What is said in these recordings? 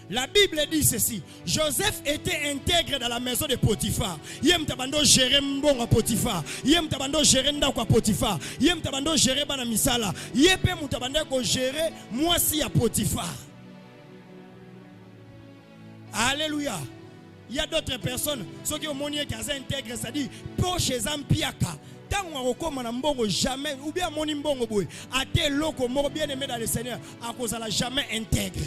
La Bible dit ceci. Joseph était intègre dans la maison de Potiphar. Yem tabando gérer mbongo Potiphar. Yem tabando gérer ndako Potiphar. Yem tabando gérer bana misala. Yepe mutabanda ko gérer mwasi ya Potiphar. Alléluia. Il y a d'autres personnes, ceux qui ont monnier qui sont intègres, ça dit poche zampiaka. Tant qu'on a mbongo jamais ou bien moni mbongo boy. A tes locaux mort bien aimé dans le Seigneur, à cause de la jamais intègre.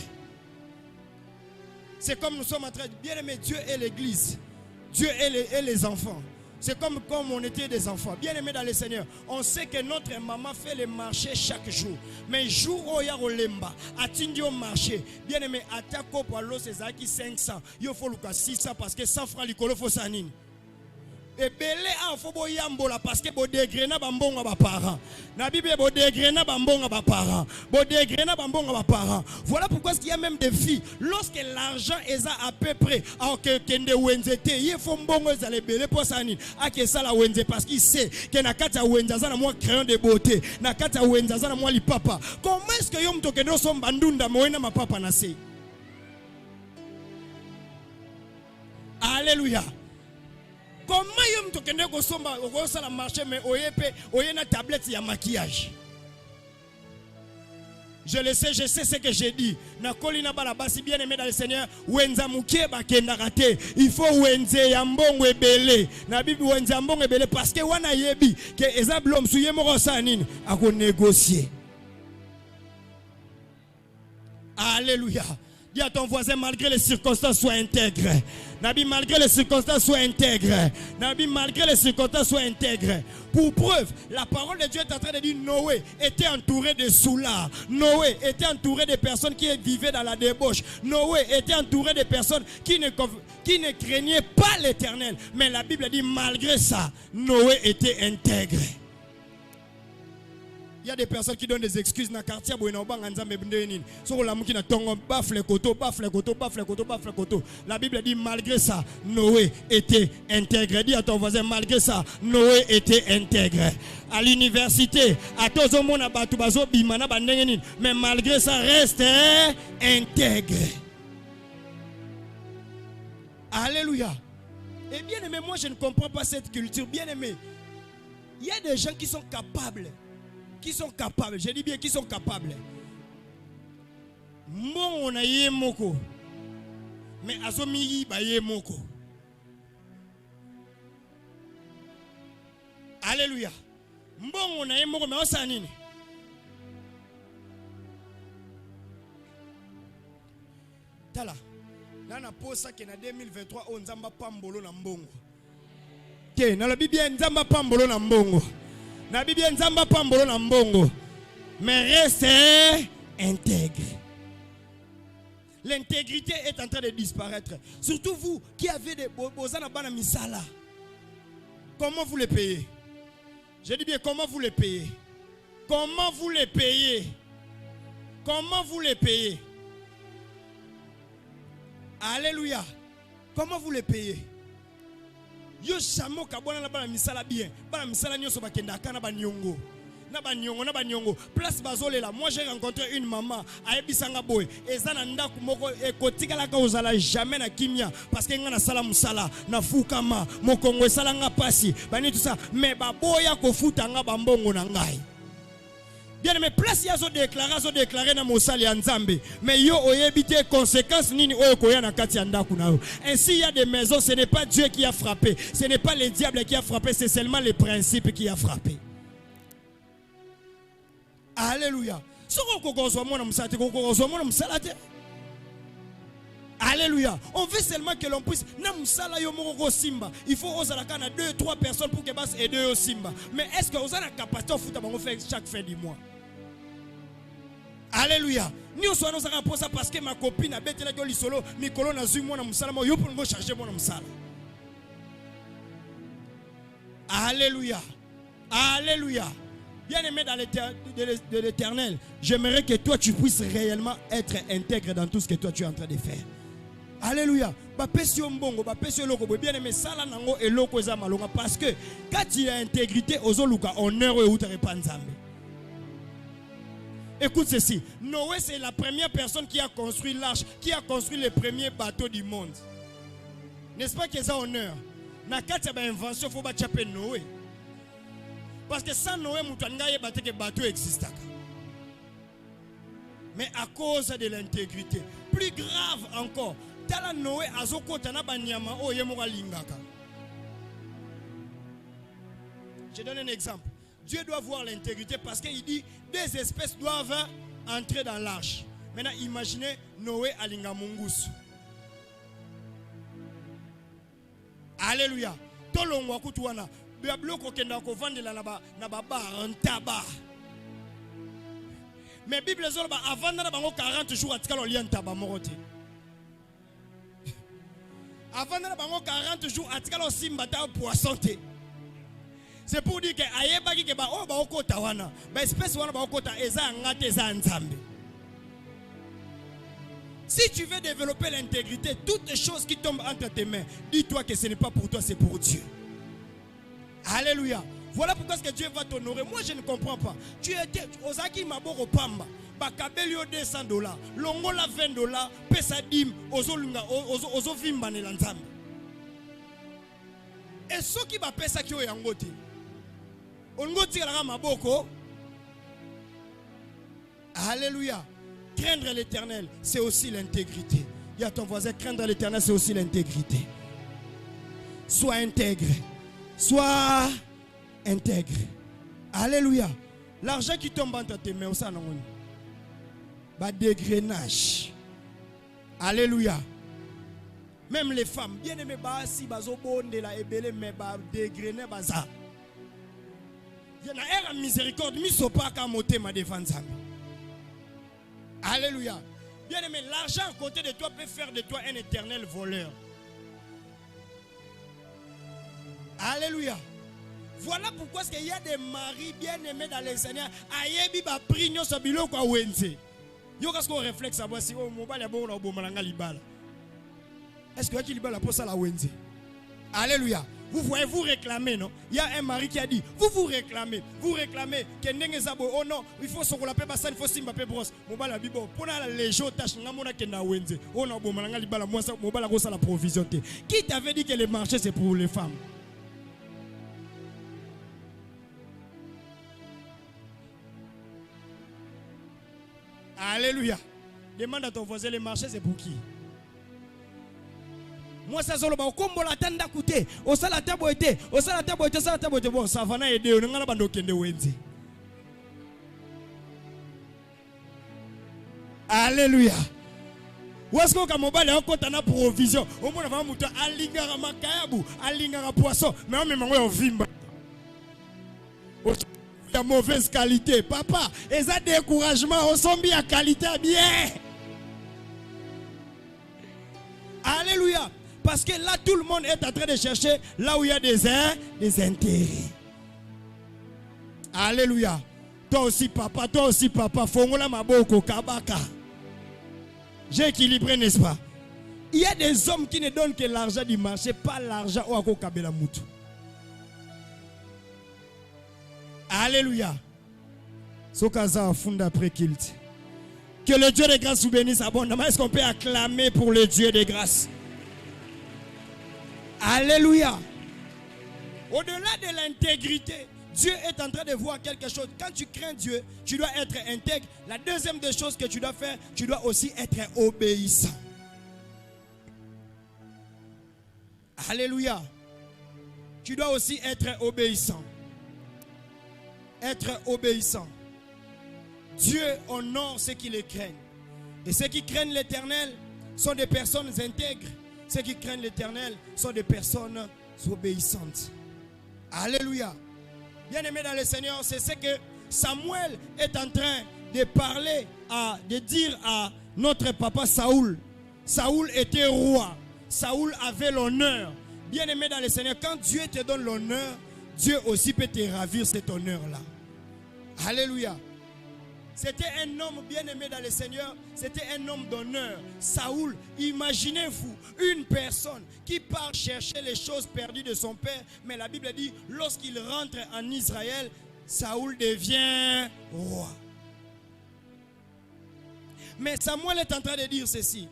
C'est comme nous sommes en train de bien aimer Dieu et l'église. Dieu et les enfants. C'est comme on était des enfants. Bien aimés dans le Seigneur. On sait que notre maman fait le marché chaque jour. Mais jour où il y a un lemba, atteindre au marché. Bien aimé, attaque au poilo, c'est ça qui 500. Il faut le 600 parce que 100 francs, il faut ça. Et belé a faut boyambola parce que bo degrena bambonga ba parents. Na Bible bo degrena bambonga ba parents. Bo degrena bambonga ba parents. Voilà pourquoi il y a même des filles lorsque l'argent est à peu près alors que kende wenzete, il faut mbongo za le belé pour ça ni. A que ça la wenze parce qu'il sait que na kata wenza za na moi crayon de beauté, na kata wenza za na moi li papa. Comment est-ce que yom tokendo so bandunda moena ma papa na sei? Alléluia. Comment yom tokende ko somba ko sala marché mais oye na tablette ya maquillage. Je le sais, je sais ce que j'ai dit. Na kolina bala basi bien aimé dans le Seigneur, wenza mukie ba kenda raté. Il faut wenze ya mbongo ebele. Na Bible wenze ya mbongo ebele parce que wana yebi que ezablom suye moko sanine a ko négocier. Alléluia. Dis à ton voisin, malgré les circonstances, sois intègre. Nabi, malgré les circonstances, sois intègre. Nabi, malgré les circonstances, sois intègre. Pour preuve, la parole de Dieu est en train de dire Noé était entouré de soulards. Noé était entouré de personnes qui vivaient dans la débauche. Noé était entouré de personnes qui ne craignaient pas l'Éternel. Mais la Bible dit, malgré ça, Noé était intègre. Il y a des personnes qui donnent des excuses dans le quartier. La Bible dit malgré ça, Noé était intègre. Dis à ton voisin, malgré ça, Noé était intègre. À l'université, à tous les monde mais malgré ça, reste intègre. Alléluia. Et bien aimé, moi je ne comprends pas cette culture. Bien aimé, il y a des gens qui sont capables. Je dis bien qui sont capables. Mon on a yé moko. Mais azomi ba yé moko. Alléluia. Bon on a yé moko mais on sanini. Tala. Nana posa ke na 2023 on nzamba pambolo na mbongo. Ke na la Bible nzamba pambolo na mbongo. Na Bible nzamba pambolo na mbongo. Mais reste intègre. L'intégrité est en train de disparaître. Surtout vous qui avez des bozana bana misala. Comment vous les payez? Je dis bien comment vous les payez? Comment vous les payez? Comment vous les payez? Alléluia. Comment vous les payez? Yo chamo kabona na bana misala bien. Bana misala nyoso bakenda kana banyongo. Na banyongo. Place bazolela. Moi j'ai rencontré une maman à Ebisanga boy. Ezana ndaku moko ekotikala ka ozala jamais na kimia parce que ngana sala musala na fukama mokongo sala nga pasi. Bani tout ça mais baboya ko futanga bambongo na ngai. Bien aimé, place yazo déclaré na mosali ya Nzambe. Mais yo oyebite conséquences nini oyo koya na kati ya ndaku na yo. Ainsi il y a des maisons, ce n'est pas Dieu qui a frappé, ce n'est pas le diable qui a frappé, c'est seulement les principes qui a frappé. Alléluia. Alléluia. On veut seulement que l'on puisse. Il faut oser la 2-3 personnes pour que basse aider au Simba. Mais est-ce que vous avez la capacité de faire chaque fin du mois? Alléluia. Nous sommes pour ça parce que ma copine a bêté la gueule solo. Mikolo n'a zui moi na musala moi yo pour me charger moi na musala. Alléluia. Alléluia. Bien-aimé dans l'Éternel, j'aimerais que toi tu puisses réellement être intègre dans tout ce que toi tu es en train de faire. Alléluia. Bien-aimé, sala nango eloko eza malonga parce que quand il y a intégrité ozoluka honneur et outre panzambe. Écoute ceci. Noé, c'est la première personne qui a construit l'arche, qui a construit les premiers bateaux du monde. N'est-ce pas qu'il y a honneur? Na kati ya invention faut batchaper Noé. Parce que sans Noé, mutangaye bate que bateau existe. Mais à cause de l'intégrité. Plus grave encore, tala Noé azoko tana banyama o yemoka lingaka. Je donne un exemple. Dieu doit voir l'intégrité parce qu'il dit des espèces doivent entrer dans l'arche. Maintenant, imaginez Noé à Lingamungus. Alléluia. Tolongwa kutuana. Biabloko kenda ko vandela na baba en tabac. Mais Bible zola ba avant na bango 40 jours atikalo lien tabac morote. Avant na bango 40 jours atikalo simba ta poisson te. C'est pour dire que ayeba ki ke ba o ba okota wana. Ba espèce wana ba okota eza ngate eza nzambe. Si tu veux développer l'intégrité, toutes les choses qui tombent entre tes mains, dis-toi que ce n'est pas pour toi, c'est pour Dieu. Alléluia. Voilà pourquoi est-ce que Dieu va t'honorer. Moi, je ne comprends pas. Tu étais aux Aki Maboro Pamba, Bakabelio $200, Longola $20, Pesadim, Ozo Vimba Nelanzambe. Et ceux qui va pesa qui ont ngote. On ngoti la Maboko. Alléluia. Craindre l'Éternel, c'est aussi l'intégrité. Il y a ton voisin, craindre l'Éternel, c'est aussi l'intégrité. Sois intègre. Sois intègre. Alléluia. L'argent qui tombe entre tes mains, ça non. Bah dégrenage. Alléluia. Même les femmes, bien aimées, bah si bazo bonde la ebele mais bah dégrener baza. Il y en a un miséricorde, mi sopa ka moté ma défense. Alléluia. Bien aimé, l'argent à côté de toi peut faire de toi un éternel voleur. Alléluia. Voilà pourquoi il y a des maris bien aimés dans les Seigneur. Ayebi ba prigno sabilo kwa wenze. Yo kasko réflexe à si o mobile ya bona obomalanga libala. Est-ce que tu libala pour ça la wenze? Alléluia. Vous voyez, vous réclamez, non? Il y a un mari qui a dit, vous réclamez, que n'engezabo, oh non, il faut se relaper, il faut simbaper brosse. Mobala bibo, pour la légion tâche, n'amona kenda wenze. Oh non, bon, malanga libala, moi ça, mobala gosa la provision. Qui t'avait dit que le marché c'est pour les femmes? Alléluia. Demande à ton voisin, le marché c'est pour qui? Moi ça solo ba kombo la tanda coûter au sala tabo été bon ça va na aider on ngala bando kende wenze. Alléluia. Wasko ka mobile on compte na provision au mona va muta alinga makayabu alinga poisson mais on me mango yo vimba de mauvaise qualité papa et ça découragement on sombi à qualité bien. Alléluia. Parce que là, tout le monde est en train de chercher là où il y a des intérêts. Alléluia. Toi aussi, papa, Fongola Maboko, Kabaka. J'ai équilibré, n'est-ce pas? Il y a des hommes qui ne donnent que l'argent du marché, pas l'argent au Ako Kabela Moutou. Alléluia. Sokaza funda après kilt. Que le Dieu de grâce vous bénisse abondamment. Est-ce qu'on peut acclamer pour le Dieu de grâce? Alléluia. Au-delà de l'intégrité, Dieu est en train de voir quelque chose. Quand tu crains Dieu, tu dois être intègre. La deuxième des choses que tu dois faire, tu dois aussi être obéissant. Alléluia. Tu dois aussi être obéissant. Être obéissant. Dieu honore ceux qui le craignent. Et ceux qui craignent l'Éternel sont des personnes intègres. Ceux qui craignent l'Éternel sont des personnes obéissantes. Alléluia. Bien aimé dans le Seigneur, c'est ce que Samuel est en train de parler, de dire à notre papa Saoul. Saoul était roi. Saoul avait l'honneur. Bien aimé dans le Seigneur, quand Dieu te donne l'honneur, Dieu aussi peut te ravir cet honneur-là. Alléluia. C'était un homme bien aimé dans le Seigneur. C'était un homme d'honneur. Saoul, imaginez-vous une personne qui part chercher les choses perdues de son père. Mais la Bible dit, lorsqu'il rentre en Israël, Saoul devient roi. Mais Samuel est en train de dire ceci.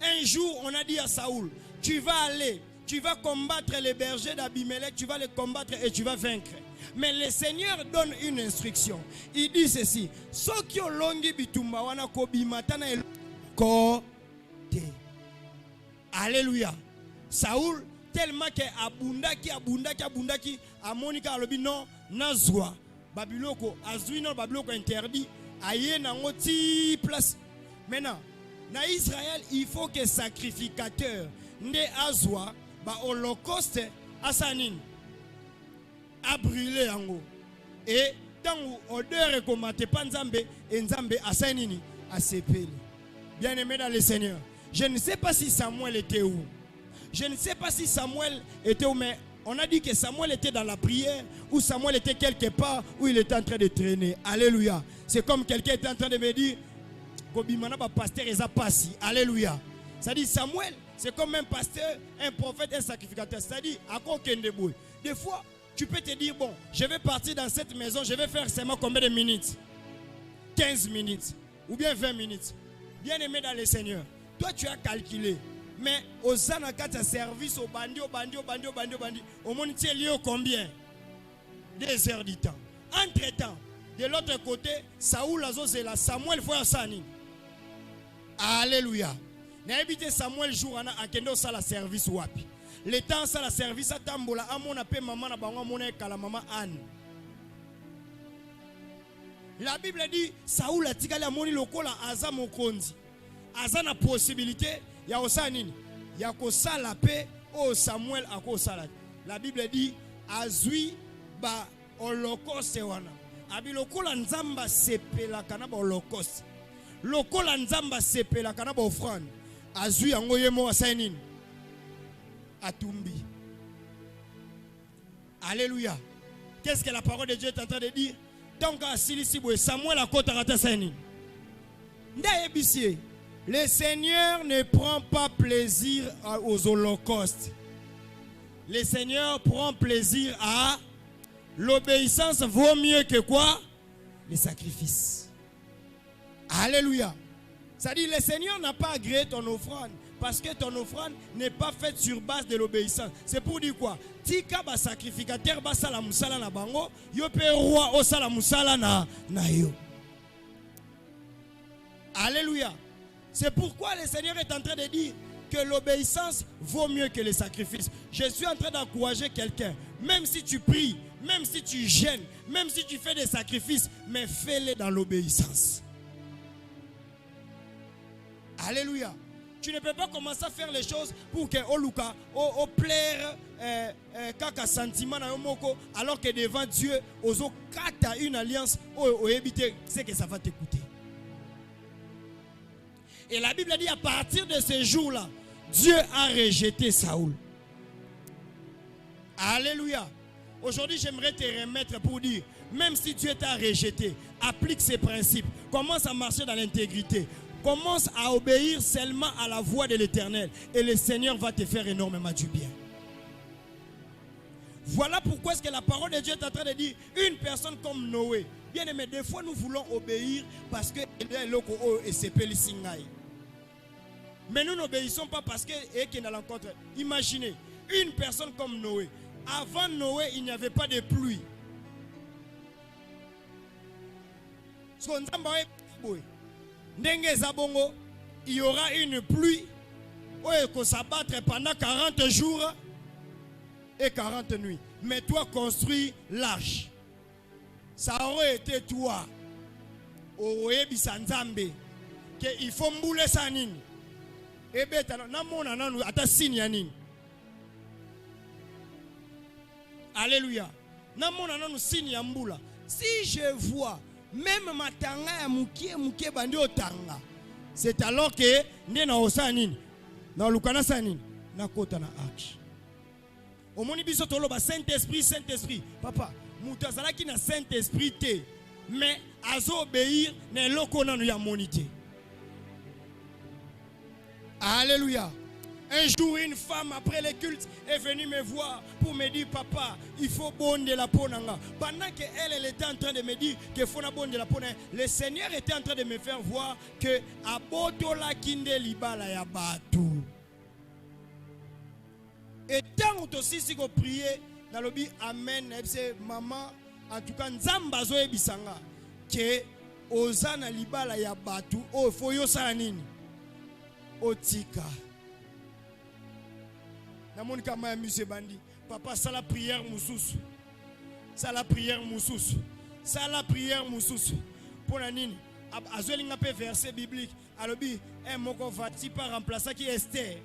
Un jour, on a dit à Saoul, tu vas aller, tu vas combattre les bergers d'Abimelech, tu vas les combattre et tu vas vaincre. Mais le Seigneur donne une instruction. Il dit ceci. Sokyo longi bitumba wana kobimatana kote. Alléluia. Saoul, tellement que abundaki, amonika alobi non, nazwa. Babiloko, azui non, babiloko interdit. Aye nango ti place. Maintenant, dans Israël, il faut que sacrificateur ne azwa, ba holocauste asanin. A brûlé en haut. Et tant odeur et commenté pas Nzambe et Nzambe a sainini a sepeli. Bien aimé dans le Seigneur. Je ne sais pas si Samuel était où. Je ne sais pas si Samuel était où, mais on a dit que Samuel était dans la prière ou Samuel était quelque part où il était en train de traîner. Alléluia. C'est comme quelqu'un était en train de me dire Kobimana ba pasteur eza passi. Alléluia. Ça dit Samuel, c'est comme un pasteur, un prophète, un sacrificateur. C'est-à-dire à quoi débrouille. Des fois tu peux te dire, bon, je vais partir dans cette maison, je vais faire seulement combien de minutes? 15 minutes ou bien 20 minutes. Bien aimé dans le Seigneur, toi tu as calculé. Mais aux anakata service, au bandi, au monde tu es lié au combien? 2 heures du temps. Entre-temps, de l'autre côté, Saoul Azozela, Samuel faut Sani. Alléluia. N'habite Samuel jour à Kendo Sala service wapi. Le temps ça la service à Tambola, à mon appel maman na bango mon la maman Anne. La Bible dit Saoul a tigala moni lokola aza mokonzi. Aza na possibilité ya osanini. Ya ko sala pe o Samuel a ko sala. La Bible dit azui ba holocauste wana. Abi lokola nzamba sepela kana ba holocauste. Lokola nzamba sepela kana ba offrande. Azui yango yemo asanini. Atumbi. Alléluia. Qu'est-ce que la parole de Dieu est en train de dire? Donc Samuel a kotarata sani. Le Seigneur ne prend pas plaisir aux holocaustes. Le Seigneur prend plaisir à l'obéissance. Vaut mieux que quoi? Les sacrifices. Alléluia. Ça dit le Seigneur n'a pas agréé ton offrande. Parce que ton offrande n'est pas faite sur base de l'obéissance. C'est pour dire quoi? Tika ba sacrificateur ba sala musala na bango, yo pe roi o sala musala na yo. Alléluia. C'est pourquoi le Seigneur est en train de dire que l'obéissance vaut mieux que les sacrifices. Je suis en train d'encourager quelqu'un. Même si tu pries, même si tu gênes, même si tu fais des sacrifices, mais fais-les dans l'obéissance. Alléluia. Tu ne peux pas commencer à faire les choses pour que Oluka, au plaire, kaka sentiment na yomoko, alors que devant Dieu, ozo kata une alliance, au éviter, c'est que ça va t'écouter. Et la Bible dit à partir de ce jour-là, Dieu a rejeté Saoul. Alléluia. Aujourd'hui, j'aimerais te remettre pour dire, même si Dieu t'a rejeté, applique ces principes, commence à marcher dans l'intégrité. Commence à obéir seulement à la voix de l'Éternel et le Seigneur va te faire énormément du bien. Voilà pourquoi est-ce que la parole de Dieu est en train de dire une personne comme Noé. Bien aimé, des fois nous voulons obéir parce que mais nous n'obéissons pas parce que est dans l'encontre. Imaginez, une personne comme Noé. Avant Noé, il n'y avait pas de pluie. Il y aura une pluie qui va s'abattre pendant 40 jours et 40 nuits. Mais toi, construis l'arche. Ça aurait été toi. Il faut mbouler ça. Alléluia. Si je vois même matanga ya mukie bandi otanga, c'est alors que ndena osanini na lukana sanini na kota na arche. Omoni biso toloba Saint-Esprit. Papa, mutu azalaki na Saint-Esprit te, mais azo obéir na eloko nanu ya monité. Alléluia. Un jour, une femme, après les cultes, est venue me voir pour me dire, papa, il faut bonde la peau. Pendant qu'elle était en train de me dire qu'il faut bonde la peau, le Seigneur était en train de me faire voir que abotola kinde libala ya batu. Et tant aussi si vous priez, dans le but, amen, maman, en tout cas, nzamba zo ebisanga, que ozana libala ya batu, oh, foyo salanini, otika. Namoni kama ya monsieur bandi, papa, ça la prière mousous, ça la prière mousous, ça la prière mousous. Pour la nini, azolinga pe verset biblique, alobi, un moko vati par remplaçant qui est Esther.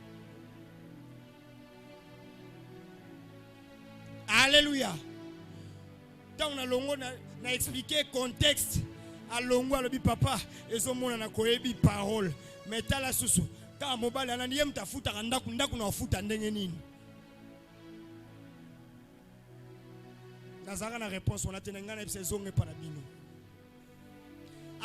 Alléluia. Quand on a longo na expliqué contexte à longo alobi papa ezomona na koyebi parole mais tala susu ka mobile anani yem tafuta ndaku na futa ndenge nini nazanga na réponse on a tenanga na ebsezonge para bino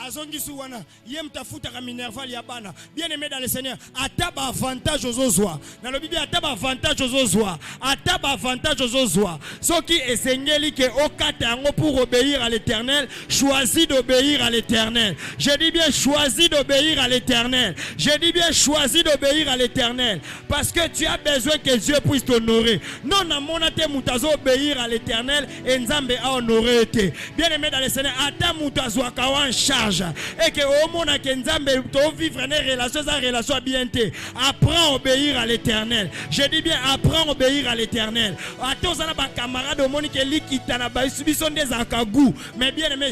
azongisu wana yem tafuta ka minerval ya bana bien aimé dans le Seigneur ataba avantage aux ozwa na le Bible ataba avantage aux ozwa ataba avantage aux ozwa ceux qui esengeli que okata yango pour obéir à l'Éternel choisis d'obéir à l'Éternel. Je dis bien choisis d'obéir à l'Éternel. Je dis bien choisis d'obéir à l'Éternel parce que tu as besoin que Dieu puisse t'honorer. Non na monate mutazo obéir à l'Éternel et nzambe a honoré te. Bien aimé dans le Seigneur ata mutazo kawan charge et que au monde que nzambe to vivre une relation bien te. Apprends à obéir à l'Éternel. Je dis bien apprends à obéir à l'Éternel. Attends ça ba camarade au monde que likita na ba subison des akagou mais bien aimé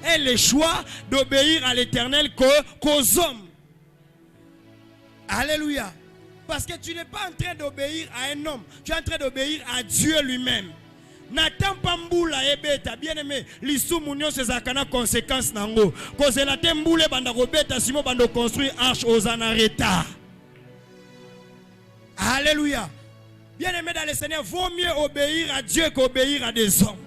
est le choix d'obéir à l'Éternel qu'aux hommes. Alléluia. Parce que tu n'es pas en train d'obéir à un homme, tu es en train d'obéir à Dieu lui-même. N'attends pas mboula ebeta bien aimé lisu munyo sezakana conséquence nango cause la temboule banda robeta simo bando construire arche aux anareta. Alléluia. Bien aimé dans le Seigneur, vaut mieux obéir à Dieu qu'obéir à des hommes.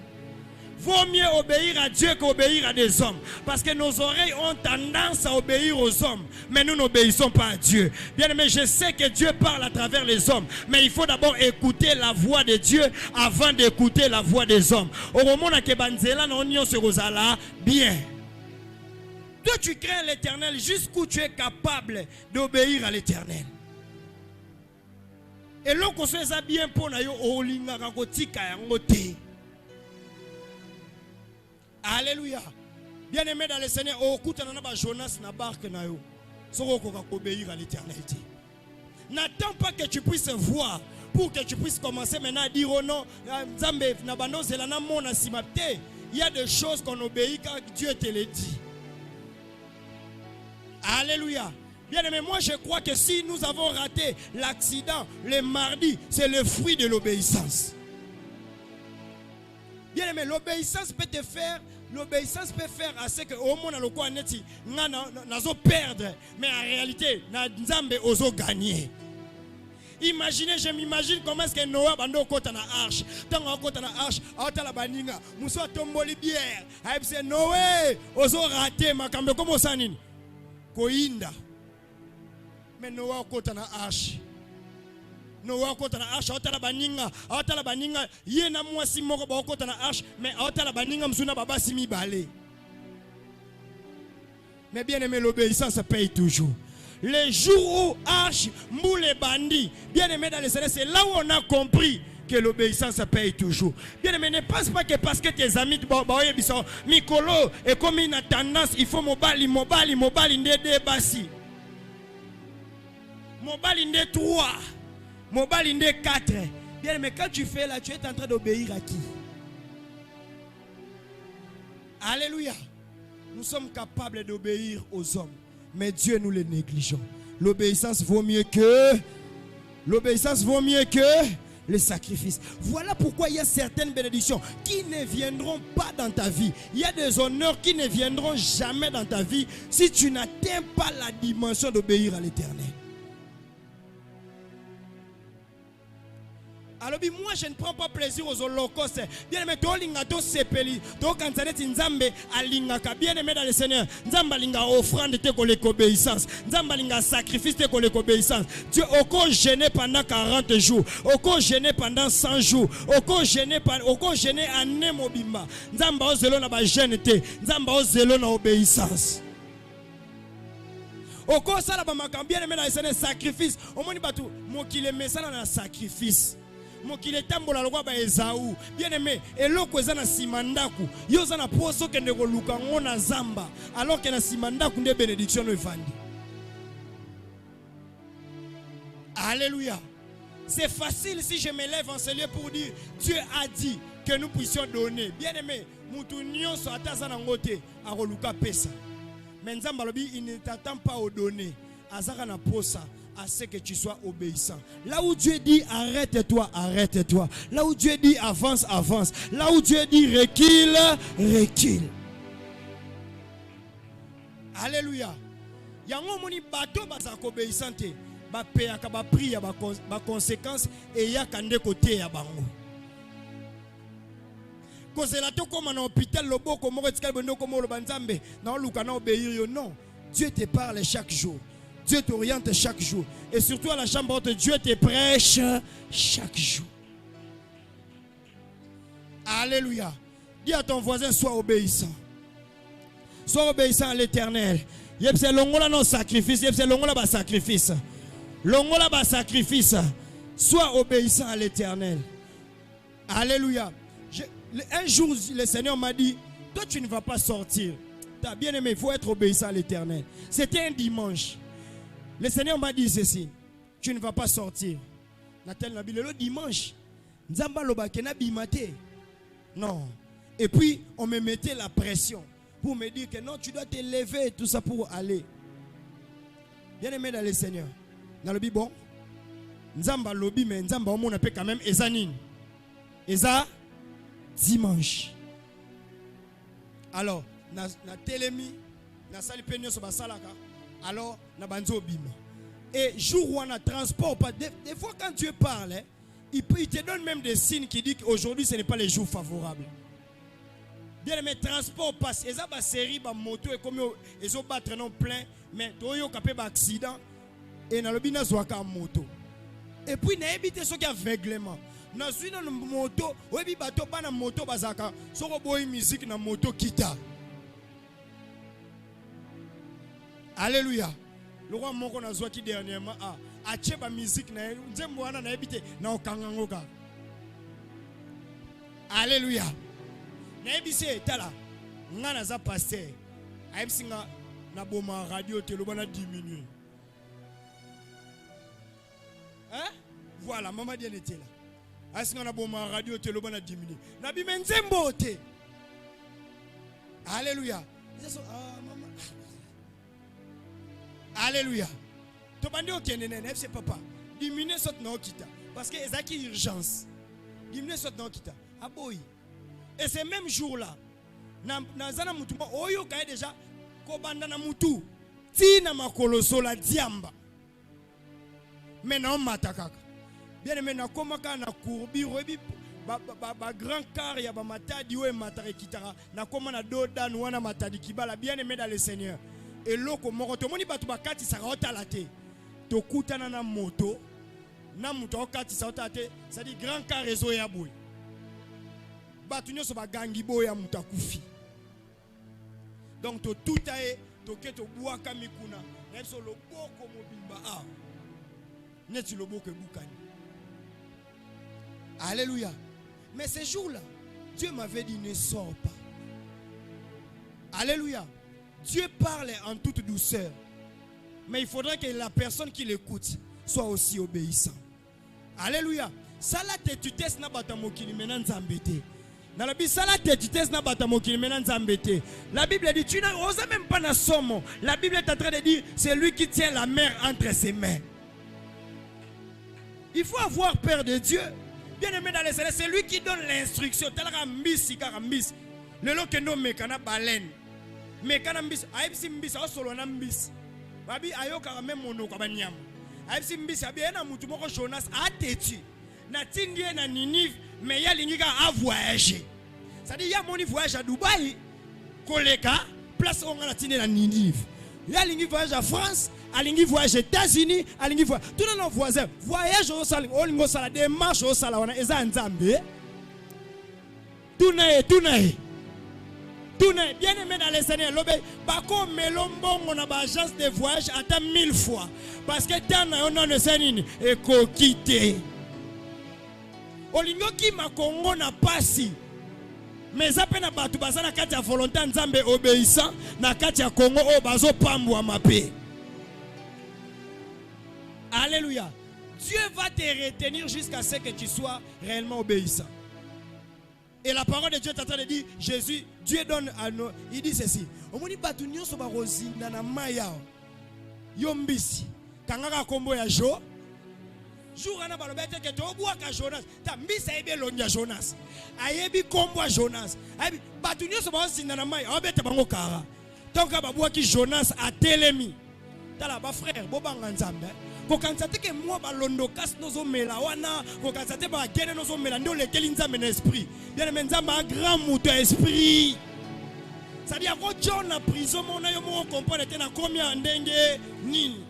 Vaut mieux obéir à Dieu qu'obéir à des hommes. Parce que nos oreilles ont tendance à obéir aux hommes. Mais nous n'obéissons pas à Dieu. Bien aimé, je sais que Dieu parle à travers les hommes. Mais il faut d'abord écouter la voix de Dieu avant d'écouter la voix des hommes. Au moment où Kebanzela n'onyo se rozala bien. Toi tu crains l'Éternel jusqu'où tu es capable d'obéir à l'Éternel. Et l'on construit ça bien pour na yo olinga kakotika yango te. Alléluia. Bien aimé dans le Seigneur, au coup de Jonas na barque na yo. Soko ko obéir à l'Éternité. N'attends pas que tu puisses voir pour que tu puisses commencer maintenant à dire oh non, Nzambe na bando zelana mona simapte. Il y a des choses qu'on obéit quand Dieu te les dit. Alléluia. Bien aimé, moi je crois que si nous avons raté l'accident le mardi, c'est le fruit de l'obéissance. Bien aimé, l'obéissance peut te faire, l'obéissance peut faire à ce que au monde le quoi neti nazo perdre, mais en réalité na nzambe ozo gagner. Imaginez, je m'imagine comment est-ce que Noah bando kota na arche. Tant kota na arche, ata la baninga, muso tomboli bière. Aibse Noé ozo raté makambe comme ça nini. Koinda. Mais Noah kota na arche. Noah kota na arche, ata la baninga, yena mwasi moko ba kota na arche, mais ata la baninga msuna baba simi balé. Mais bien aimé, l'obéissance paye toujours. Les jours où arche moule bandit, bien aimé dans les Seigneur, c'est là où on a compris que l'obéissance paye toujours. Bien aimé, ne pense pas que parce que tes amis Mikolo est comme une tendance, il faut mobali ndé basi. Mobali ndé 3. Mobali ndé 4. Bien aimé, quand tu fais là, tu es en train d'obéir à qui? Alléluia. Nous sommes capables d'obéir aux hommes. Mais Dieu, nous les négligeons. L'obéissance vaut mieux que les sacrifices. Voilà pourquoi il y a certaines bénédictions qui ne viendront pas dans ta vie. Il y a des honneurs qui ne viendront jamais dans ta vie si tu n'atteins pas la dimension d'obéir à l'Éternel. Alors, moi, je ne prends pas plaisir aux holocaustes. Bien aimé, tolinga to sepeli, to kanzanet nzambe alingaka. Bien aimé dans le Seigneur, nzamba linga offrande te ko l'obéissance. Nzamba linga sacrifice te ko l'obéissance. Dieu oko gêné pendant 40 jours, oko gêné pendant 100 jours, oko gêné année mobimba. Nzamba ozelo na ba gêne te, nzamba ozelo na obéissance. Oko sala ba makambi bien aimé dans le Seigneur sacrifice. Omoni batu mokile mesala na sacrifice. Mokile tambola lokwa ba Esaú bien aimé eloko eza na simandaku yo za na poso kende ko luka ngona zamba alors que na simandaku nde bénédiction no evandi. Alléluia. C'est facile si je me lève en ce lieu pour dire Dieu a dit que nous puissions donner. Bien aimé, mutu nyonso ataza na ngote akoluka pesa. Mais nzamba lobi il ne t'attend pas au donner. Azaka na posa à ce que tu sois obéissant. Là où Dieu dit arrête-toi, arrête-toi. Là où Dieu dit avance, avance. Là où Dieu dit recule, recule. Alléluia. Yango moni bato bazako obéissante. Ba peyaka ba priya ba conséquence et yaka nde côté ya bango. Kozela to koma na hôpital loboko moko tikali bondo komo lo banzambe na luka na obéir yo non. Dieu te parle chaque jour. Dieu t'oriente chaque jour. Et surtout à la chambre haute, Dieu te prêche chaque jour. Alléluia. Dis à ton voisin, sois obéissant. Sois obéissant à l'Éternel. Yepse longola non sacrifice. Yepse longola ba sacrifice. Longola ba sacrifice. Sois obéissant à l'Éternel. Alléluia. Un jour, le Seigneur m'a dit, toi tu ne vas pas sortir. Tu as bien aimé, il faut être obéissant à l'Éternel. C'était un dimanche. Le Seigneur m'a dit ceci, tu ne vas pas sortir. Le dimanche, non. Et puis, on me mettait la pression pour me dire que non, tu dois te lever et tout ça pour aller. Bien aimé dans le Seigneur. Dans le bon, Nzamba lobby, mais Nzamba on appelle quand même Ezanin. Eza dimanche. Alors, na telemi, na sali penyo so basalaka. Alors, na banzo bima. Et jour où on a transport, des fois quand Dieu parle, il te donne même des signes qui disent qu'aujourd'hui ce n'est pas les jours favorables. Bien aimé, transport passe. Et ça, série, moto, et comme ils ont battu non plein, mais ils ont capé accident et dans le bina zoaka moto. Et puis, na évité ce qui a aveuglement. Na suis dans moto, ou ebi bato pas na moto bazaka, soko boy musique na moto kita. Alléluia. Le roi moko na zwa ki dernièrement a tcheba musique na nzembo wana na ebité na okangangoka. Alléluia. Na ebise tala ngana za pasteur. Aibsinga na boma radio te lobana diminuer. Hein? Voilà, maman Diane était là. Aibsinga na boma radio te lobana diminuer. Na bi nzembo te. Alléluia. Maman. Alléluia. Tobandi okende nene FC papa. Diminuer sot na okita parce que ezaki urgence. Diminuer sot na okita. Aboyi. Et ce même jour-là, na zana mutu oyo kaya déjà kobanda na mutu ti na makoloso la diamba. Mais non matakaka. Bien aimé na komaka na courbi rebi ba grand car ya ba matadi we matare kitara na koma na doda wana matadi kibala bien aimé dans le Seigneur. Et loko moko to moni batu bakati saka otalate to kutana na moto na muto okati sa otate ça dit grand car réseau ya boy batu nyoso bagangi boya muta kufi donc to tutae to ke to buaka mikuna na so loboko mobimba neti loboko ebukani. Alléluia. Mais ces jours-là Dieu m'avait dit ne sors pas. Alléluia. Dieu parle en toute douceur. Mais il faudrait que la personne qui l'écoute soit aussi obéissant. Alléluia. Sala te tutesse na batamokili mena nzambete. Na la Bible sala te tutesse na batamokili mena nzambete. La Bible dit tu n'oses même pas na somo. La Bible est en train de dire c'est lui qui tient la mer entre ses mains. Il faut avoir peur de Dieu. Bien aimé dans les célestes, c'est lui qui donne l'instruction. Talaka mbisi karambis. Le lokendo mekana baleine. Mais quand on a aibsi mbisi au solo na mbisi babi ayoka même monoko banyama aibsi mbisi abi na mutu moko Jonas atetu natindi na Ninive mais ya lingika a voyager. C'est-à-dire ya moni voyage à Dubaï koleka place on a natindi na Ninive. Ya lingi voyage à France, a lingi voyage aux États-Unis, a lingi voyage tout nos voisins voyage au sala o lingo sala démarche au sala wana eza nzambe. Tout n'est bien aimé dans les Seigneur. Bako melombongo na ba agence de voyage attend 1000 fois. Parce que tant na on ne sait ni et ko quitter. Olingo ki makongo na pasi. Mais apena batu bazana kati ya volonté nzambe obéissant na kati ya Congo o bazo pambwa mape. Alléluia. Dieu va te retenir jusqu'à ce que tu sois réellement obéissant. Et la parole de Dieu est en train de dire, Jésus, Dieu donne à nous, il dit ceci. Omoni batu nyonso ba rozinda na maya. Yombisi. Kangaka kombo ya Jo. Jour ana balobete ke to bwa ka Jonas. Ta mbisa ebe longia Jonas. Ayebi kombo Jonas. Ayebi batu nyonso ba rozinda na maya. Obete bango kara. Tonka ba bwa ki Jonas a telemi. Tala ba frère, bo banga nzambe. Kokansate ke moi balondo kas nozo mela wana kokansate ba gene nozo mela ndo lekeli nzambe na esprit bien mais nzambe un grand moto esprit ça dit ako John na prison mona yo mo comprendre te na combien ndenge nini.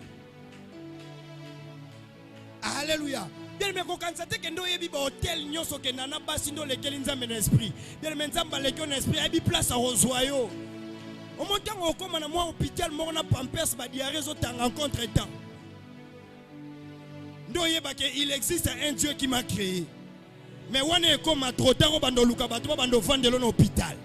Alléluia. Bien mais kokansate ke ndo yebi ba hotel nyoso ke nana basi ndo lekeli nzambe na esprit bien mais nzambe lekeli na esprit yebi place a rozoyo au montant okoma na moi hôpital mo na pampers ba diarrhée zo tanga contre temps. Il existe un Dieu qui m'a créé. Mais on est comme à trop tard au bando luka batu bando vendre dans l'hôpital.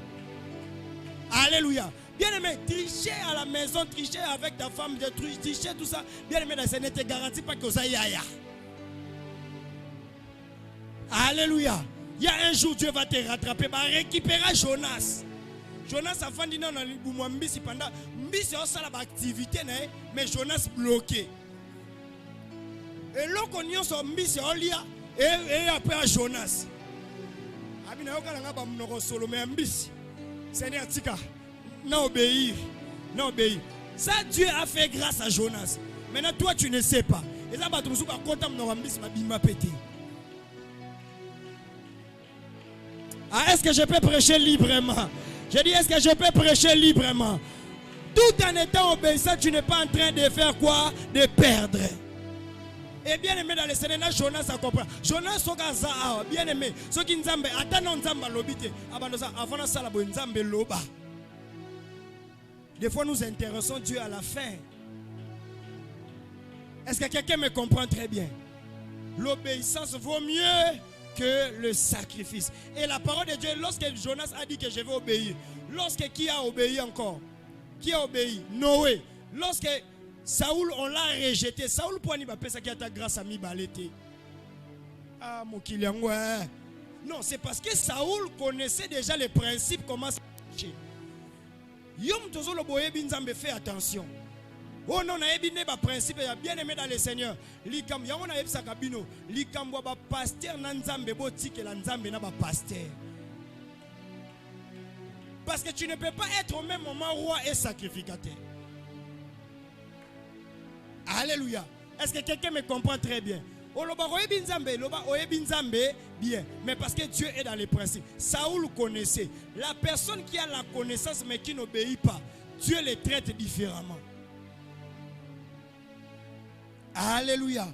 Alléluia. Bien aimé, tricher à la maison, tricher avec ta femme, tricher tout ça. Bien aimé, ça ne te garantit pas que ça y aille. Alléluia. Il y a un jour Dieu va te rattraper, va récupérer Jonas. Jonas a fait dans le boumou mbisi pendant mbisi a ça l'activité mais Jonas bloqué. Et là, on y a son mbisi olia et après à Jonas. Abina yoka nga ba mnoko solo mais mbisi. Seigneur tika na obéir. Ça Dieu a fait grâce à Jonas. Maintenant toi tu ne sais pas. Et ça ba tumusu ba konta mnoko mbisi ba bima pété. Ah, est-ce que je peux prêcher librement? Je dis, est-ce que je peux prêcher librement? Tout en étant obéissant, tu n'es pas en train de faire quoi? De perdre. Et bien aimé dans le Seigneur, Jonas a compris. Jonas sokaza bien aimé. Ce qui nzambe atano nzamba lobite. Abanoza avant ça la bo nzambe loba. Des fois nous intéressons Dieu à la fin. Est-ce que quelqu'un me comprend très bien? L'obéissance vaut mieux que le sacrifice. Et la parole de Dieu, lorsque Jonas a dit que je vais obéir, lorsque qui a obéi encore? Qui a obéi? Noé. Lorsque Saoul, on l'a rejeté. Saoul, pour n'y pas ça qui a ta grâce à mi balete. Ah, mon kilian, ouais. Non, c'est parce que Saoul connaissait déjà les principes, comment ça marche. Yom tozo lo boye binzambe, fais attention. Oh non, on a bien ba principe, bien aimé dans le Seigneur. Likam, ya on a sa kabino. Likam wa ba pasteur nanzambe boti que la nzambe na ba pasteur. Parce que tu ne peux pas être au même moment roi et sacrificateur. Alléluia. Est-ce que quelqu'un me comprend très bien? Oloba oebinzambe, loba oebinzambe bien, mais parce que Dieu est dans les principes. Saoul connaissait. La personne qui a la connaissance mais qui n'obéit pas, Dieu les traite différemment. Alléluia.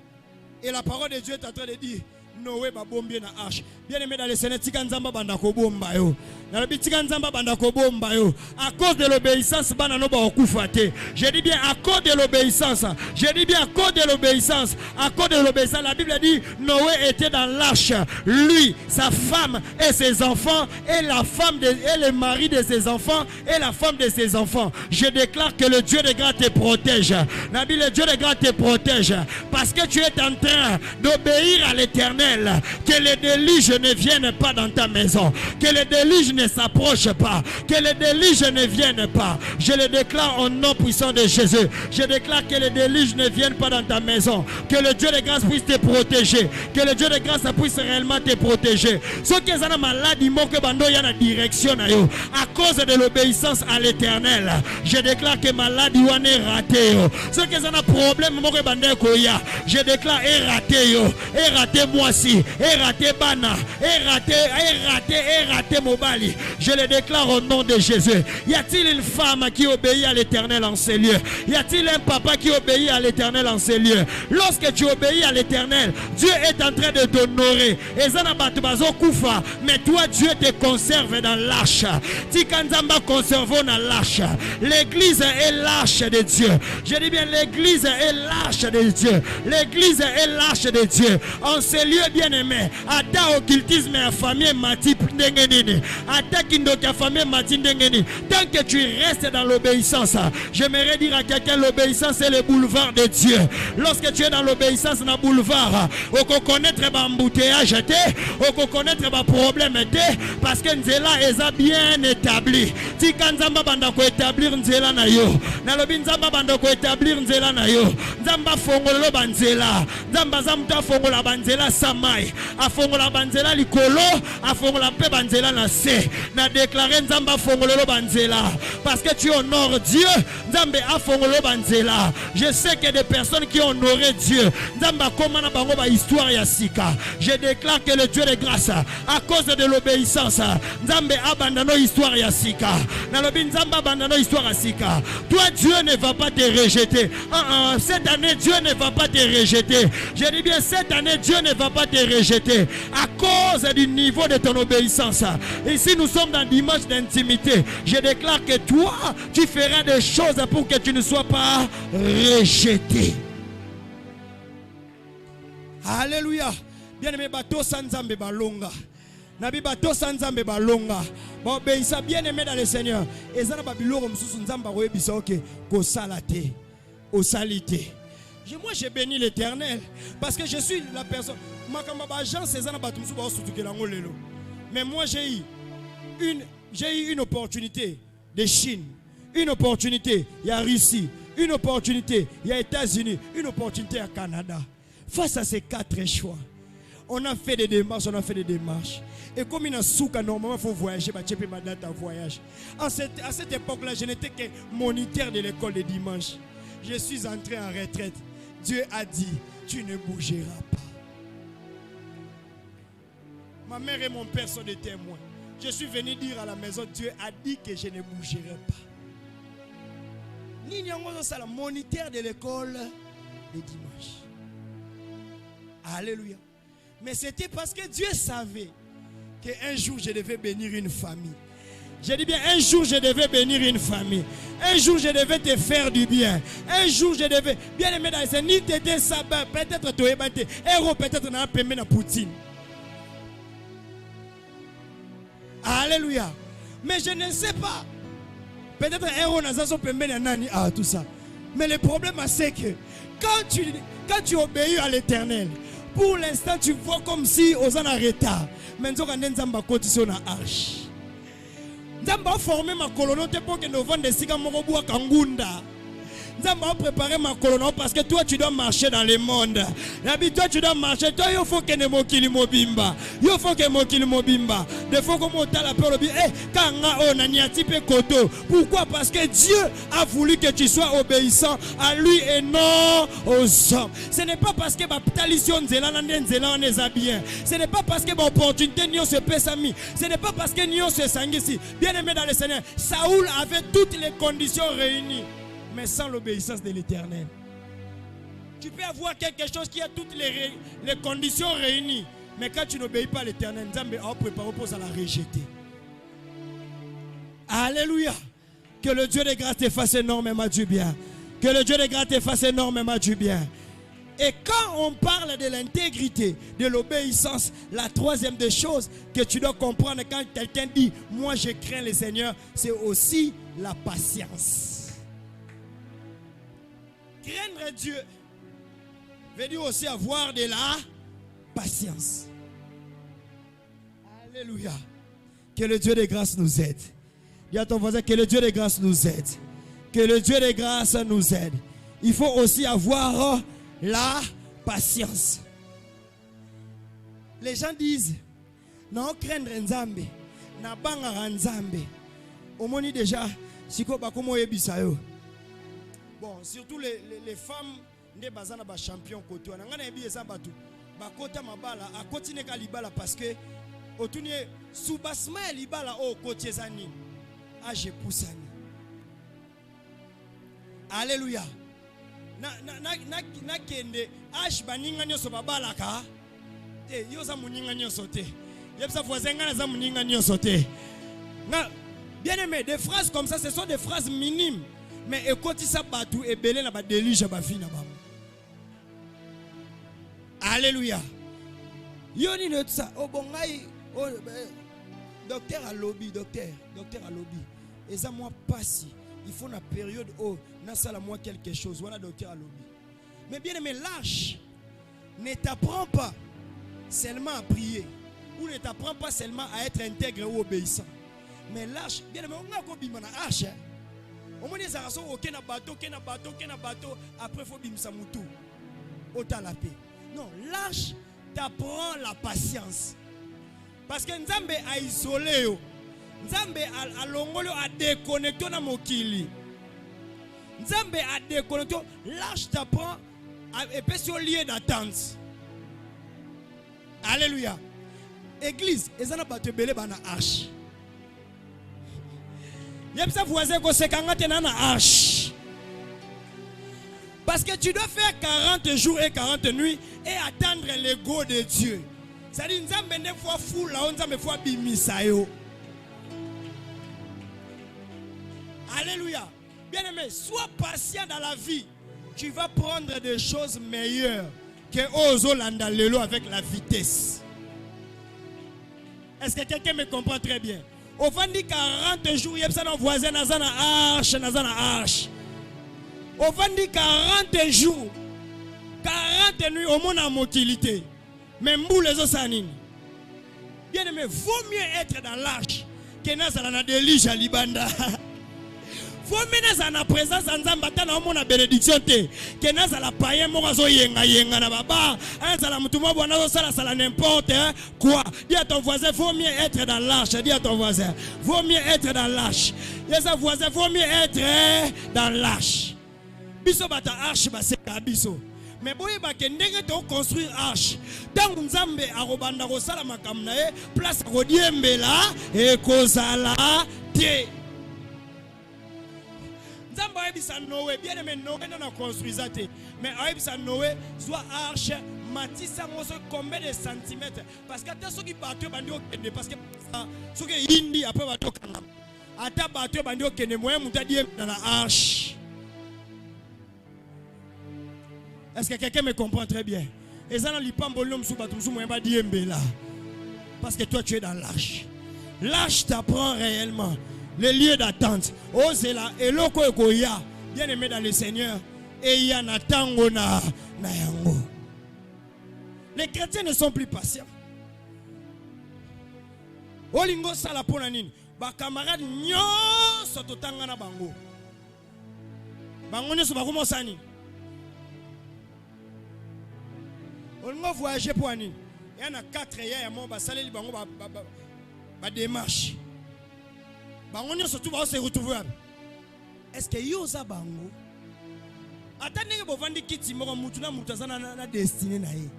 Et la parole de Dieu est en train de dire Noé va bomber na arche. Bien aimé dans le Seigneur, tika nzamba banda ko bomba yo. Na lobi tika nzamba banda ko bomba yo. À cause de l'obéissance bana no ba okufa te. Je dis bien à cause de l'obéissance. Je dis bien à cause de l'obéissance. À cause de l'obéissance, la Bible dit Noé était dans l'arche. Lui, sa femme et ses enfants et la femme et le mari de ses enfants et la femme de ses enfants. Je déclare que le Dieu de grâce te protège. La Bible, le Dieu de grâce te protège parce que tu es en train d'obéir à l'Éternel. Que les déluges ne viennent pas dans ta maison. Que les déluges ne s'approchent pas. Que les déluges ne viennent pas. Je le déclare au nom puissant de Jésus. Je déclare que les déluges ne viennent pas dans ta maison. Que le Dieu de grâce puisse te protéger. Que le Dieu de grâce puisse réellement te protéger. Ceux qui sont malades, ils manquent de direction. À cause de l'obéissance à l'Éternel, je déclare que maladie est raté. Ceux qui ont un problème, je déclare est raté. Est raté moi. mwasi, et raté bana, et raté mobali. Je le déclare au nom de Jésus. Y a-t-il une femme qui obéit à l'Éternel en ces lieux? Y a-t-il un papa qui obéit à l'Éternel en ces lieux? Lorsque tu obéis à l'Éternel, Dieu est en train de t'honorer. Mais toi, Dieu te conserve dans l'âge. Tikanzamba conserve dans l'âge. L'église est lâche de Dieu. Je dis bien, l'église est lâche de Dieu. L'église est lâche de Dieu. En ces lieux bien-aimés, ata occultisme et famille mati ndengenini. Ata kindoka famille mati ndengenini. Tant que tu restes dans l'obéissance, j'aimerais dire à quelqu'un, l'obéissance c'est le boulevard de Dieu. Lorsque tu es dans l'obéissance dans le boulevard, on peut connaître l'embouteillage, on peut connaître le problème, parce que Nzela est bien établi. Si Kanzamba banda ko établir Nzela na yo, na lobi Nzamba banda ko établir Nzela na yo, Nzamba fongolo banzela, Nzamba zamta fongola banzela samai, a fongola banzela likolo, a fongola pe banzela na se, na déclarer Nzamba fongolo banzela, parce que tu honores Dieu, Nzambe a fongolo banzela. Je sais que des personnes qui honorent Dieu, Nzamba komana bango ba histoire ya sika. Je déclare que le Dieu de grâce, à cause de l'obéissance, Nzambe abandonne histoire ya sika. Na lobi Nzamba abandonne histoire ya sika. Toi, Dieu ne va pas te rejeter. Cette année, Dieu ne va pas te rejeter. Je dis bien, cette année, Dieu ne va pas te rejeter à cause du niveau de ton obéissance. Ici, nous sommes dans dimanche d'intimité. Je déclare que toi, tu feras des choses pour que tu ne sois pas rejeté. Alléluia. Bien-aimé, bateau sans Nzambe balonga. Nabi bateau sans Nzambe balonga. Bon, ben ça bien-aimé dans le Seigneur. Et ça n'a pas biloko msusu Nzamba roye bisa ok ko salate, au salité. Moi j'ai béni l'Éternel parce que je suis la personne. Mais moi j'ai eu une opportunité de Chine, une opportunité il y a Russie, une opportunité il y a États-Unis, une opportunité à Canada. Face à ces 4 choix, on a fait des démarches, Et comme il y a souka, normalement, il faut voyager, voyage. À cette époque-là, je n'étais que moniteur de l'école de dimanche. Je suis entré en retraite. Dieu a dit, tu ne bougeras pas. Ma mère et mon père sont des témoins. Je suis venu dire à la maison, Dieu a dit que je ne bougerai pas. C'est le moniteur de l'école de dimanche. Alléluia. Mais c'était parce que Dieu savait qu'un jour je devais bénir une famille. Je dis bien, un jour je devais bénir une famille. Un jour je devais te faire du bien. Un jour je devais. Bien aimé dans les ni t'aider ça, peut-être tu es battu. Héros peut-être n'a pas na Poutine. Alléluia. Mais je ne sais pas. Peut-être héros n'a pas nani tout ça. Mais le problème c'est que quand tu obéis à l'Éternel, pour l'instant tu vois comme si aux en retard. Mais nous avons Nzamba condition na arche. Nzamba formé ma colonote pour que nous vendions des cigares moroboua kangunda. Nzamba a préparé ma colonote parce que toi tu dois marcher dans le monde. Toi tu dois marcher. Toi il faut que ne mokili mobimba. Il faut que mokili mobimba. Des fois comme on t'a la peur de kanga on a niati pe koto. Pourquoi? Parce que Dieu a voulu que tu sois obéissant à lui et non aux hommes. Ce n'est pas parce que ma talition nzela on est bien. Ce n'est pas parce que ma opportunité n'y se pèse ami. Ce n'est pas parce que n'y se sangisi. Bien aimé dans le Seigneur, Saoul avait toutes les conditions réunies. Mais sans l'obéissance de l'Éternel. Tu peux avoir quelque chose qui a toutes les conditions réunies. Mais quand tu n'obéis pas à l'Éternel, Nzambe a préparé pour ça la rejeter. Alléluia. Que le Dieu de grâce te fasse énormément du bien. Que le Dieu de grâce te fasse énormément du bien. Et quand on parle de l'intégrité, de l'obéissance, la troisième des choses que tu dois comprendre quand quelqu'un dit « Moi je crains le Seigneur », c'est aussi la patience. Craindre Dieu veut dire aussi avoir de la patience. Alléluia. Que le Dieu de grâce nous aide. Dis à ton voisin que le Dieu de grâce nous aide. Que le Dieu de grâce nous aide. Il faut aussi avoir la patience. Les gens disent non craindre Nzambe, na banga Nzambe. Au moni déjà siko bakomo yebisayo. Bon, surtout les femmes, les bazana ba champion koto. Nangana ebi eza batu. bakota mabala akotine ka libala parce que otuni soubasma libala o kotiezani age poussani. Alléluia. Na kende age baninga nyoso babalaka te yo za muninga nyoso te yebisa voisin ngana za muninga nyoso te. Bien aimé, des phrases comme ça ce sont des phrases minimes mais ekotisa batu ebele na ba déluge ba fina ba. Alléluia. Yoni ne ça o bongai o docteur à lobby docteur à lobby et ça moi passi il faut une période où na sala moi quelque chose voilà docteur à lobby. Mais bien aimé, lâche ne t'apprend pas seulement à prier ou ne t'apprend pas seulement à être intègre ou obéissant. Mais lâche bien aimé, on a ko bima na arche. Au moins des araso aucun bateau après faut bimsa mutu ota la paix. Non, lâche t'apprends la patience. Parce que Nzambe a isolé yo. Nzambe a longolo a déconnecté na mokili. Nzambe a déconnecté. Lâche t'apprends et puis sur lieu d'attente. Alléluia. Église, ezana bato belé bana arche. Yebsa voisin ko sekanga na arche. Parce que tu dois faire 40 jours et 40 nuits et attendre l'ego de Dieu. C'est-à-dire, nous avons fois fou là, nous avons fois bimisayo. Alléluia. Bien aimé, sois patient dans la vie. Tu vas prendre des choses meilleures que Ozolanda Lelo avec la vitesse. Est-ce que quelqu'un me comprend très bien? Au fond de 40 jours, il y a un voisin dans la arche. Au fond de 40 jours, 40 nuits au monde en motilité. Mais mbou les osanines. Bien aimé, vaut mieux être dans l'arche que dans la délige à Libanda. Vaut mieux dans la présence d'Anzambata dans mon bénédiction que dans la païen morazo yenga na baba. Un la mutuma bonazo sala n'importe quoi. Dis à ton voisin, vaut mieux être dans l'arche. Dis à ton voisin, vaut mieux être dans l'arche. Dis à ton voisin, vaut mieux être dans l'arche. Biso bata arche baseka biso. Mais boye ba kendenge to construire arche. Tant Nzambe arobanda ko sala makamna e place ko diembela e kozala te. Nzambe ayebisa Noé bien aimé Noé na construisa te. Mais ayebisa Noé soit arche matisa moso combien de centimètres parce que ata soki bato bandi okende parce que soki indi après bato kanga. Ata bato bandi okende moyen muta diembela na arche. Est-ce que quelqu'un me comprend très bien? Et ça, parce que toi, tu es dans l'arche. L'arche t'apprend réellement les lieux d'attente. Oh, c'est là. Et l'oko ekoya, bien aimé dans le Seigneur. Et il y a na tango na yango. Les chrétiens ne sont plus patients. Olingo sala pona nini. Ba camarade nyo sototanga na bango. Bango nyo so bakoma sani. On va voyager pour Anine. Il y en a 4 hier, il y a salé bango ba démarche. Bango nyo surtout va se retrouver. Est-ce que yoza bango? Attendez que vous vendez kiti moko mutuna mutazana na destinée na ye.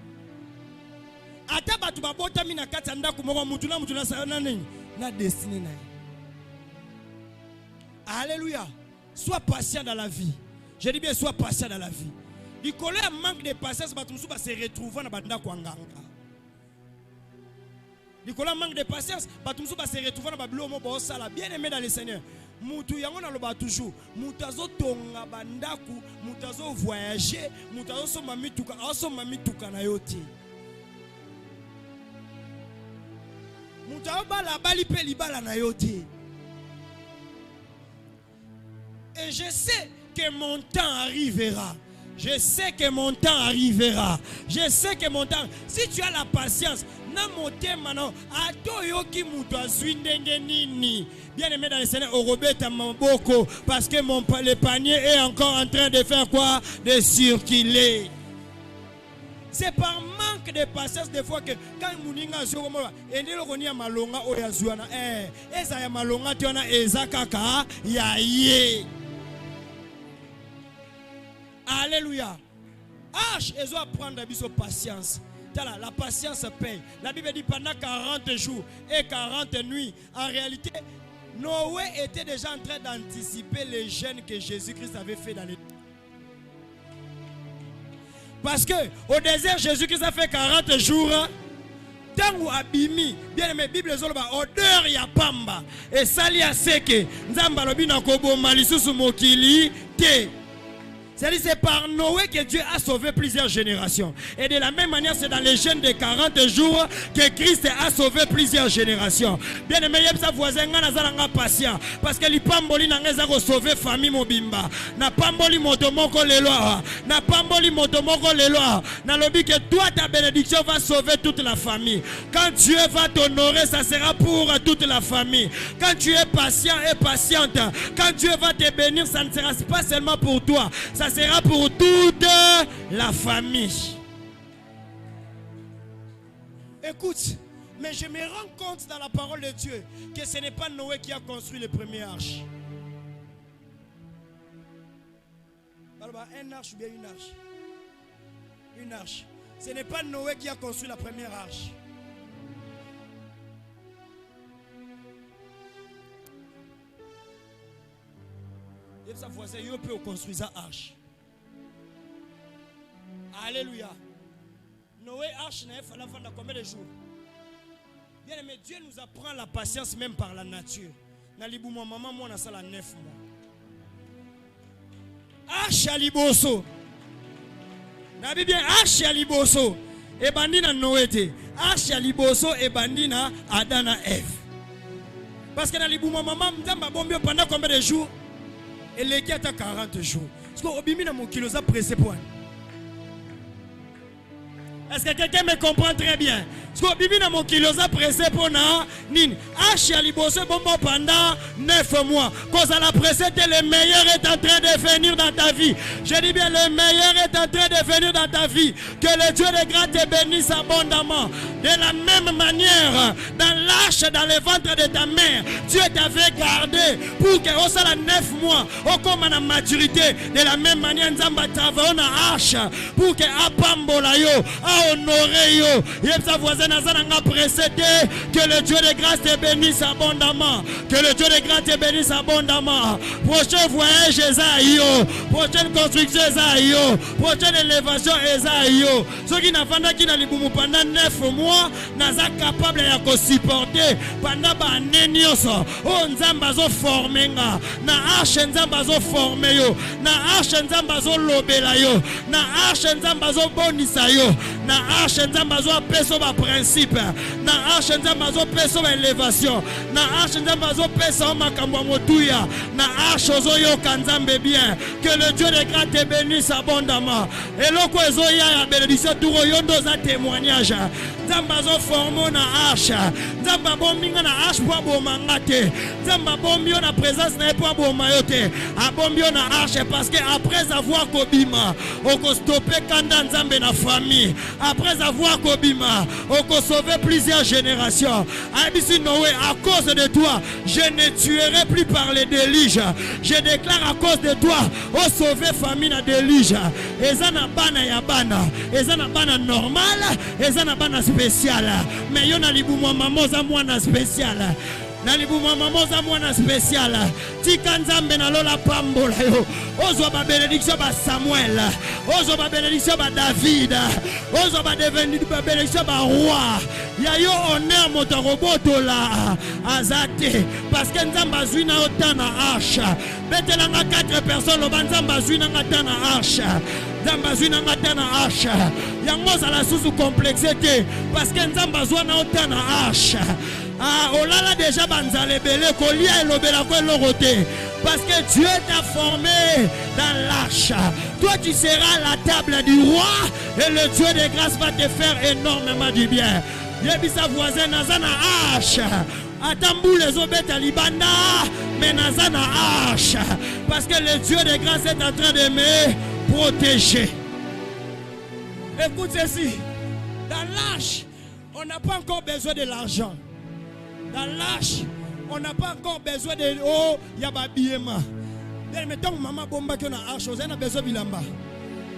Ata batu ba bota mina kati ndako moko mutuna sana na destinée na ye. Alléluia. Sois patient dans la vie. Je dis bien sois patient dans la vie. Il y a un manque de patience, il va se retrouver dans le Kwanganga. Il y a un manque de patience, il va se retrouver dans le Bosala. Bien aimé dans le Seigneur. Moutou yango na loba toujours. Moutazo tonga bandaku, moutazo voyager, moutazo so mamituka, aso mamituka na yoti. Moutazo bala bali pe libala na yoti. Et je sais que mon temps arrivera. Je sais que mon temps arrivera. Je sais que mon temps. Si tu as la patience, na moté maintenant, ato yoki muto azwindenge nini. Bien aimé dans le Seigneur, orobeta maboko parce que le panier est encore en train de faire quoi? De circuler. C'est par manque de patience des fois que quand muninga zokomo endelo konia malonga oyazuana eza ya malonga tiona ezakaka ya ye. Alléluia. Arche, ils ont apprendre à biso patience. La patience paye. La Bible dit pendant 40 jours et 40 nuits. En réalité, Noé était déjà en train d'anticiper les jeûnes que Jésus-Christ avait fait dans les... Parce que au désert, Jésus-Christ a fait 40 jours. Tango abimi, bien aimé, Bible zoloba odeur ya pamba. Et sali a seke, nzamba lobi na kobo malisusu mokili te. C'est-à-dire c'est par Noé que Dieu a sauvé plusieurs générations. Et de la même manière, c'est dans les jeûnes de 40 jours que Christ a sauvé plusieurs générations. Bien aimé, sa voisin n'a patient. Parce que les pamboli n'a pas sauvé famille mobimba. N'a pamboli motomoko les lois. N'a pamboli motomoko les lois. N'a lobby que toi ta bénédiction va sauver toute la famille. Quand Dieu va t'honorer, ça sera pour toute la famille. Quand tu es patient et patiente, quand Dieu va te bénir, ça ne sera pas seulement pour toi. Ça sera pour toute la famille. Écoute, mais je me rends compte dans la parole de Dieu que ce n'est pas Noé qui a construit les premières arches. Un arche ou bien une arche? Une arche. Ce n'est pas Noé qui a construit la première arche. Et sa voisin, il peut construire sa arche. Alléluia. Noé arche n'a pas fallu faire combien de jours? Bien aimé, Dieu nous apprend la patience même par la nature. Nalibou moi maman moi na sala 9 mois. Arche à liboso. Nabi bien arche à liboso. Et bandina Noé te. Arche à liboso et bandina Adana Ève. Parce que nalibou moi maman m'damba bombio pendant combien de jours? Et les gars à 40 jours. Parce que obimi na mon kilo ça pressé point. Est-ce que quelqu'un me comprend très bien? Parce que Bibi n'a mon kilosa pressé pour na nin. Achi a liboso bombo pendant 9 mois. Cause à la pressé, le meilleur est en train de venir dans ta vie. Je dis bien, le meilleur est en train de venir dans ta vie. Que le Dieu de grâce te bénisse abondamment. De la même manière, dans l'arche, dans le ventre de ta mère, Dieu t'avait gardé pour que au salaire 9 mois, au comme à la maturité, de la même manière, nous avons travaillé dans l'arche pour que apambola yo, a honoré yo. Et sa voisine a précédé que le Dieu de grâce te bénisse abondamment. Que le Dieu de grâce te bénisse abondamment. Prochain voyage, Esaïo. Prochaine construction, Esaïo. Prochaine élévation, Esaïo. Ceux qui n'ont pas pendant 9 mois, n'a pas capable de supporter pendant l'année. Oh, Nzambazo formé. Na arche Nzambazo formé yo. Na arche Nzambazo lobela yo. Na arche Nzambazo bonisa yo. Na arche Nzambazo peso ba principe. Na arche Nzambazo peso ba élévation. Na arche Nzambazo peso makambo motuya. Na arche ozo yo kanzambe bien. Que le Dieu de grâce te bénisse abondamment. Et loko ezo ya bénédiction turo yondo za témoignage. Nzambazo formo na arche. Nzamba bombinga na arche po bomangate. Nzamba bombio na présence na po bomayote. Abombio na arche parce que après avoir kobima, oko stopper kanda nzambe na famille. Après avoir kobima, oko sauver plusieurs générations. Abisi Noé, à cause de toi, je ne tuerai plus par les déluges. Je déclare à cause de toi, au sauver famille na déluge. Ezana bana ya bana, ezana bana normal, ezana bana spécial. Mais yo na libu maman za mwana spécial. Nalibu mama za mwana spécial. Tika nzambe na lola pambola yo. Ozo ba bénédiction ba Samuel. Ozo ba bénédiction ba David. Ozo ba devenir ba bénédiction ba roi. Ya yo honneur moto roboto la azate parce que nzamba zuina otana arche. Betelanga 4 personnes lo banzamba zuina ngatana arche. Nzamba zuina ngatana arche. Yango za la sous complexité parce que nzamba zuina otana arche. Ah, on l'a déjà banzalé belé colia et l'obéla quoi l'oroté parce que Dieu t'a formé dans l'arche. Toi tu seras à la table du roi et le Dieu de grâce va te faire énormément du bien. Yebi sa voisin nazana arche. Atambou les obètes à Libanda mais nazana arche parce que le Dieu de grâce est en train de me protéger. Écoute ceci. Dans l'arche, on n'a pas encore besoin de l'argent. Dans l'arche, on n'a pas encore besoin de oh, yababiema. Mettons maman bomba qui a arche, on a besoin de bilamba.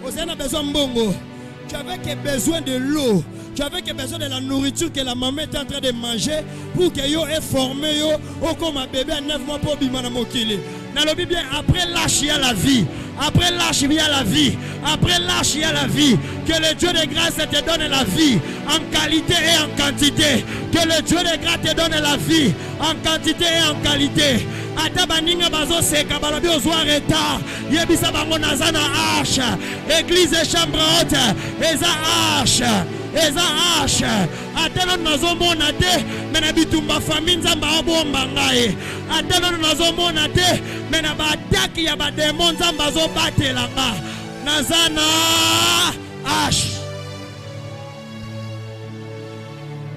On a besoin de bongo. Tu avais besoin de l'eau. Tu avais que besoin de la nourriture que la maman était en train de manger pour que yo ait formé yo comme un bébé à 9 mois pour bimana mokili. Nalobi bien, après l'âge il y a la vie. Après l'âge il y a la vie. Après l'âge il y a la vie. Que le Dieu de grâce te donne la vie en qualité et en quantité. Que le Dieu de grâce te donne la vie en quantité et en qualité. Ata baninga bazo seka balobi ozwa retard. Yebisa bango naza na arche. Église et chambre haute. Eza arche. Eza arche. Atelo nazomona te mena bitumba famille nzamba abomba ngai. Atelo nazomona te mena ba attaque ya ba démon nzamba zo batela nga. Nazana arche.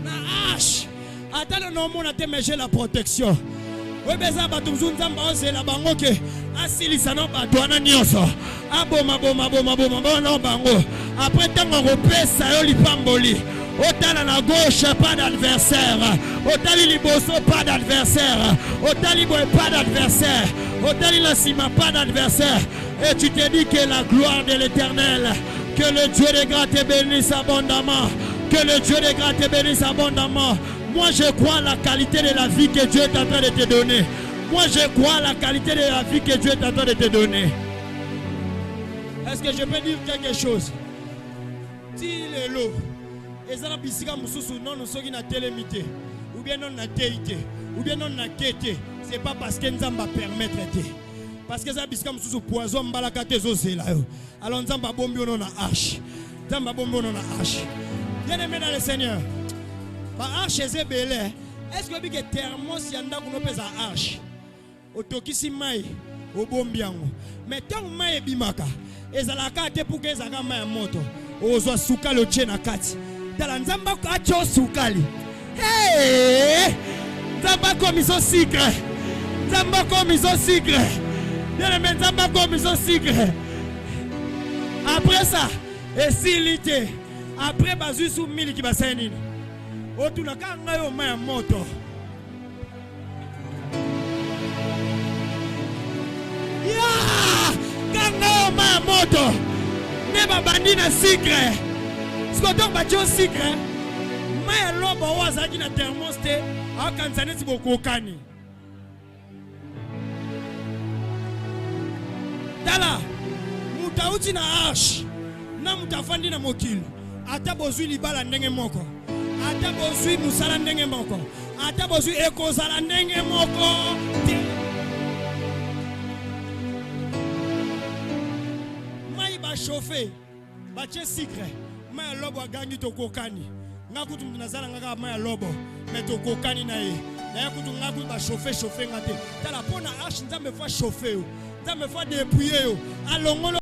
Na arche. Atelo nomona te mais j'ai la protection. Oui, mais ça va tout le monde c'est la banque que asilisa no batwana nyoso aboma boma no bango après tant on repesa yo lipamboli otala na gauche pas d'adversaire otali liboso pas d'adversaire otali boy pas d'adversaire otali la cima pas d'adversaire et tu te dis que la gloire de l'Éternel, que le Dieu de grâce te bénisse abondamment, que le Dieu de grâce te bénisse abondamment. Moi, je crois à la qualité de la vie que Dieu est en train de te donner. Moi, je crois à la qualité de la vie que Dieu est en train de te donner. Est-ce que je peux dire quelque chose? Si le lot, et ça, nous sommes na télémité, ou bien non na téité, ou bien non na kété, c'est pas parce que nous allons permettre de. Parce que ça, c'est comme sous poison, balakate zosé là. Alors nous allons bomber on a arche. Nous allons bomber on a arche. Bien aimé dans le Seigneur. Ba arche c'est belé. Est-ce que que thermos yanda kuno pesa arche? Otokisi mai obombiango. Mais tant mai bimaka. Ezalaka te pour que ezaka mai moto. Ozwa sukali oche na kati. Tala nzamba ko acho sukali. Hey! Nzamba ko miso secret. Nzamba ko miso secret. Bien aimé nzamba ko miso secret. Après ça, et s'ilité. Après bazu sou mili ki baseni. Otuna kanga yo mai moto. Ya! Kanga yo mai moto. Ne babandi na secret. Skoto bacho secret. Mai lobo wazaki na thermoste akanzane tibokokani. Tala mutauti na arche na mutafandi na mokili. Ata bozwi libala ndenge moko. Ata bozwi musala ndenge moko. Ata bozwi ekozala ndenge moko. Mai ba chauffer. Ba che secret. Mai lobo agangi to kokani. Ngakutu mnazala ngaka mai lobo. Mais to kokani na ye. Na yakutu ngakutu ba chauffer ngate. Tala pona arche nzambe fa chauffer yo. Nzambe fa dépouiller yo. Alongolo